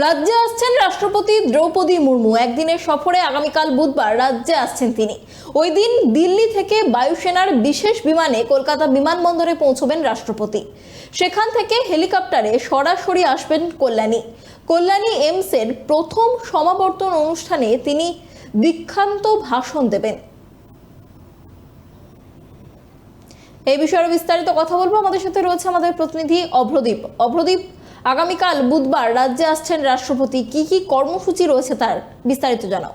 রাজ্যে আসছেন রাষ্ট্রপতি দ্রৌপদী মুর্মু। একদিনের সফরে আগামীকাল বুধবার রাজ্যে আসছেন তিনি। ওই দিন দিল্লি থেকে বায়ুসেনার বিশেষ বিমানে কলকাতা বিমানবন্দরে পৌঁছবেন রাষ্ট্রপতি। সেখান থেকে হেলিকপ্টারে সরাসরি আসবেন কল্যাণী এইমসের প্রথম সমাবর্তন অনুষ্ঠানে তিনি দীক্ষান্ত ভাষণ দেবেন। এই বিষয়ে বিস্তারিত কথা বলবো। আমাদের সাথে রয়েছে আমাদের প্রতিনিধি অভ্রদীপ। আগামীকাল বুধবার রাজ্যে আসছেন রাষ্ট্রপতি, কি কি কর্মসূচি রয়েছে তার বিস্তারিত জানাও।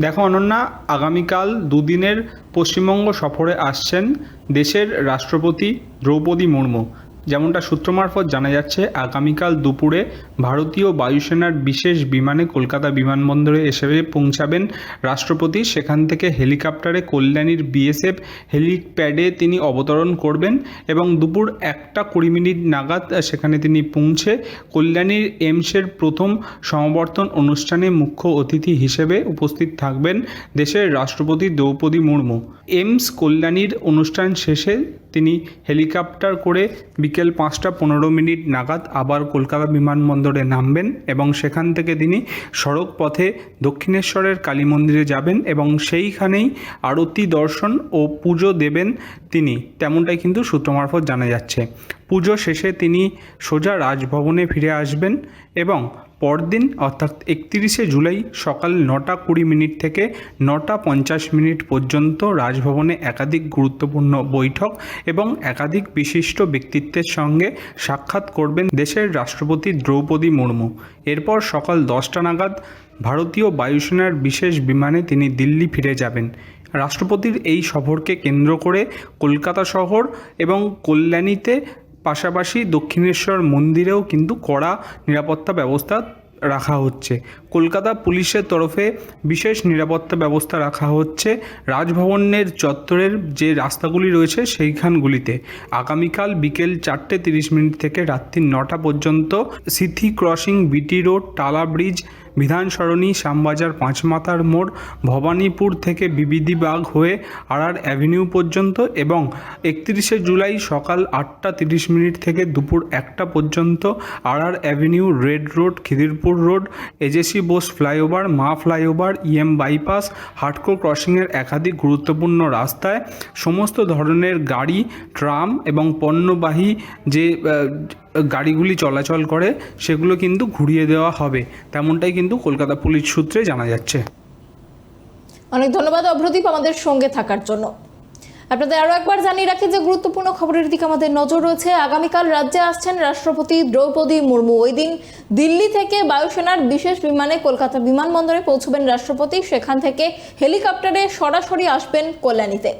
দেখো অনন্যা, আগামীকাল দুদিনের পশ্চিমবঙ্গ সফরে আসছেন দেশের রাষ্ট্রপতি দ্রৌপদী মুর্মু। যেমনটা সূত্র মারফত জানা যাচ্ছে, আগামীকাল দুপুরে ভারতীয় বায়ুসেনার বিশেষ বিমানে কলকাতা বিমানবন্দরে এসে পৌঁছাবেন রাষ্ট্রপতি। সেখান থেকে হেলিকপ্টারে কল্যাণীর বিএসএফ হেলিপ্যাডে তিনি অবতরণ করবেন এবং দুপুর 1:20 নাগাদ সেখানে তিনি পৌঁছে কল্যাণীর এইমসের প্রথম সমাবর্তন অনুষ্ঠানে মুখ্য অতিথি হিসেবে উপস্থিত থাকবেন দেশের রাষ্ট্রপতি দ্রৌপদী মুর্মু। এইমস কল্যাণীর অনুষ্ঠান শেষে তিনি হেলিকপ্টার করে বিকেল 5:15 নাগাদ আবার কলকাতা বিমানবন্দরে নামবেন এবং সেখান থেকে তিনি সড়ক পথে দক্ষিণেশ্বরের কালী মন্দিরে যাবেন এবং সেইখানেই আরতি দর্শন ও পুজো দেবেন তিনি, তেমনটাই কিন্তু সূত্র মারফত জানা যাচ্ছে। পুজো শেষে তিনি সোজা রাজভবনে ফিরে আসবেন এবং পরদিন অর্থাৎ 31শে জুলাই সকাল 9:20 থেকে 9:50 পর্যন্ত রাজভবনে একাধিক গুরুত্বপূর্ণ বৈঠক এবং একাধিক বিশিষ্ট ব্যক্তিত্বের সঙ্গে সাক্ষাৎ করবেন দেশের রাষ্ট্রপতি দ্রৌপদী মুর্মু। এরপর সকাল 10টা নাগাদ ভারতীয় বায়ুসেনার বিশেষ বিমানে তিনি দিল্লি ফিরে যাবেন। রাষ্ট্রপতির এই সফরকে কেন্দ্র করে কলকাতা শহর এবং কল্যাণীতে পাশাপাশি দক্ষিণেশ্বর মন্দিরেও কিন্তু কড়া নিরাপত্তা ব্যবস্থা রাখা হচ্ছে। কলকাতা পুলিশের তরফে বিশেষ নিরাপত্তা ব্যবস্থা রাখা হচ্ছে রাজভবনের চত্বরের যে রাস্তাগুলি রয়েছে সেইখানগুলিতে। আগামীকাল বিকেল 4:30 থেকে রাত্রি 9টা পর্যন্ত সিথি ক্রসিং, বিটি রোড, টালা ব্রিজ, বিধান সরণি, শ্যামবাজার, পাঁচমাথার মোড়, ভবানীপুর থেকে বিবিধিবাগ হয়ে আরআর অ্যাভিনিউ পর্যন্ত এবং 31শে জুলাই সকাল 8:30 থেকে দুপুর 1টা পর্যন্ত RR avenue, red road, Khidirpur road, AJC Bose flyover, মা ফ্লাইওভার, ইএম বাইপাস, হার্ডকোর ক্রসিংয়ের একাধিক গুরুত্বপূর্ণ রাস্তায় সমস্ত ধরনের গাড়ি, ট্রাম এবং পণ্যবাহী যে গাড়িগুলি চলাচল করে সেগুলো কিন্তু ঘুরিয়ে দেওয়া হবে, তেমনটাই কিন্তু কলকাতা পুলিশ সূত্রে জানা যাচ্ছে। অনেক ধন্যবাদ অভ্রদীপ আমাদের সঙ্গে থাকার জন্য। আপনাদের আরো একবার জানিয়ে রাখি যে গুরুত্বপূর্ণ খবরের দিকে আমাদের নজর রয়েছে। আগামীকাল রাজ্যে আসছেন রাষ্ট্রপতি দ্রৌপদী মুর্মু। ওই দিন দিল্লি থেকে বায়ুসেনার বিশেষ বিমানে কলকাতা বিমানবন্দরে পৌঁছবেন রাষ্ট্রপতি। সেখান থেকে হেলিকপ্টারে সরাসরি আসবেন কল্যাণীতে।